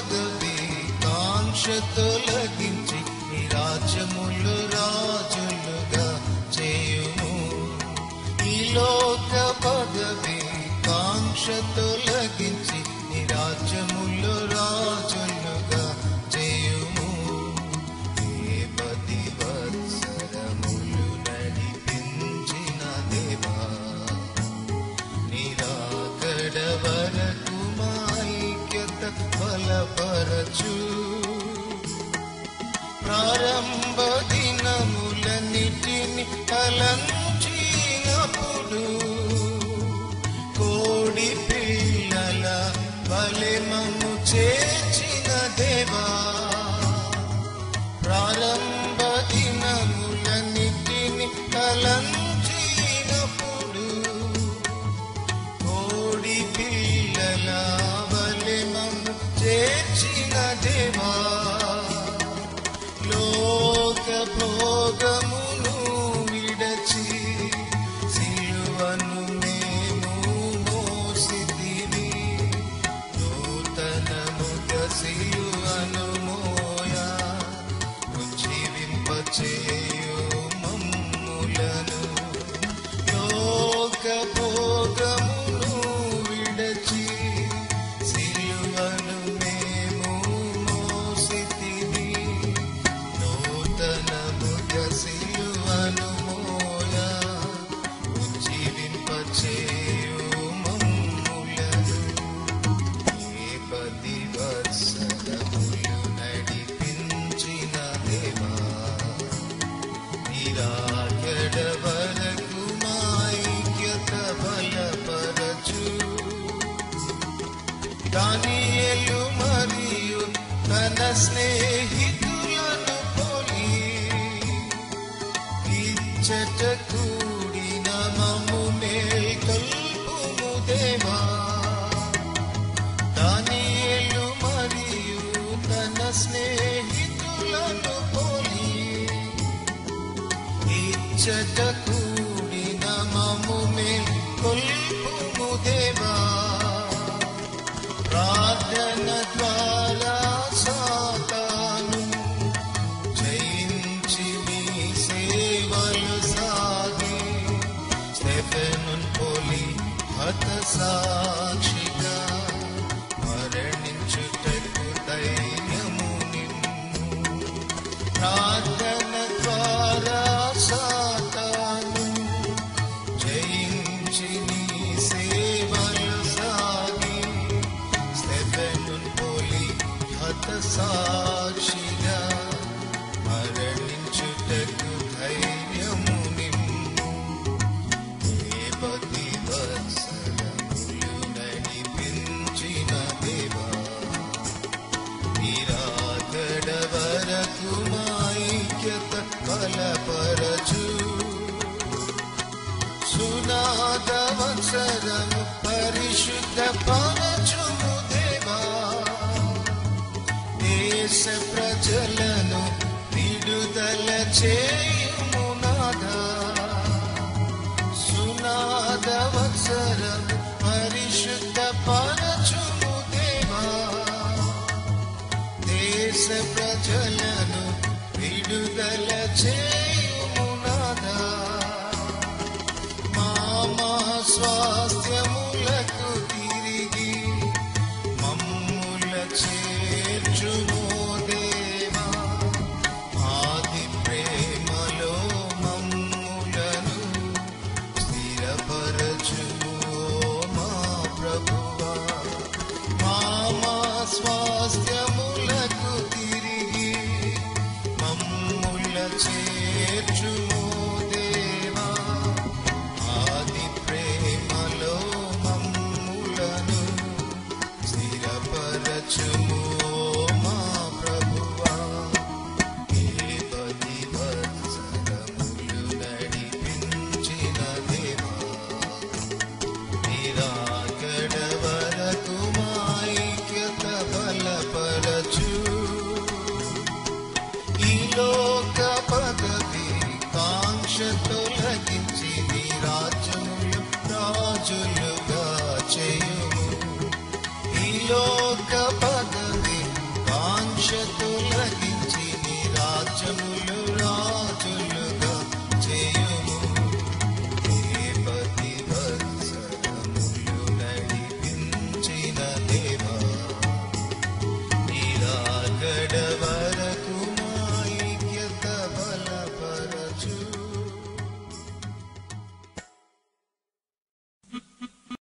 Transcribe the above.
పదవి కాంక్ష తొలగించి నీ రాజ్యములు రాజులుగా చేయుము. ఈ లోక పదవి కాంక్ష తొలగించి నీ రాజ్యములు రాజులుగా చేయుము. ఏ 10 వత్సరములు నడిపించిన దేవా, నీ రాకడ వరకు మా ఐక్యత బలపరచు. ప్రారంభ దినములన్నిటిని తలంచినప్పుడు కోడి పిల్లల వలె మమ్ము చేర్చిన దేవా, ప్రారంభ దినములన్నిటిని తలంచినప్పుడు కోడి పిల్లల వలె మమ్ము చేర్చిన దేవా, లోక భోగమును విడచి సిలువను మేము మోసితివి. నూతనముగా సిలువను మోయా ఉజ్జీవింపచేయు మమ్ములను. లోక భోగమును విడచి సిలువను మేము మోసితివి. నూతనముగా సిలువను మోయా ఉజ్జీవింపచేయు మమ్ములను. ఏ 10 వత్సరములు నడిపించిన దేవా, నీ రాకడ వరకు మా ఐక్యత బలపరచు. దానియేలు మరియు తన స్నేహితులను పోలి ఇచ్చట కూడిన మమ్ము మేల్కొల్పుము దేవా. దానియేలు మరియు తన స్నేహితులను పోలి ఇచ్చట కూడిన మమ్ము మేల్కొల్పుము దేవా. ప్రార్థన ద్వారా సాతాను జయించి నీ సేవలు సాగి స్టెఫెనును పోలి హతసాక్షిగా మరణించుటకు ధైర్యము నిమ్ము. ప్రార్థన ద్వారా సాతాను జయించి నీ సేవలు సాగి స్టెఫెనును పోలి హతసాక్షిగా మరణించుటకు ధైర్యము నిమ్ము. ఏ 10 వత్సరములు నడిపించిన దేవా, నీ రాకడ వరకు మా ఐక్యత బలపరచు. సునాద వత్సరము పరిశుద్ధ పరచుము దేవా, దేశ ప్రజలను విడుదల చేయుము నాథా. సునాద వత్సరము పరిశుద్ధ పరచుము దేవా, దేశ ప్రజలను విడుదల చేయుము నాథా. మా స్వాస్థ్యములకు తిరిగి మమ్ముల చేర్చుము దేవా. ఆది ప్రేమలో మమ్ములను స్థిరపరచుము మా ప్రభువా. మా స్వాస్థ్యములకు తిరిగి మమ్ముల చేర్చుము దేవా. ఆది ప్రేమలో మమ్ములను స్థిరపరచుము మా ప్రభువా. ఏ 10 వత్సరములు నడిపించిన దేవా, నీ రాకడ వరకు మా ఐక్యత బలపరచు. ఈ లోక పదవి కాంక్ష తొలగించి నీ రాజ్యములు రాజులుగా చేయుము. ఈ లోక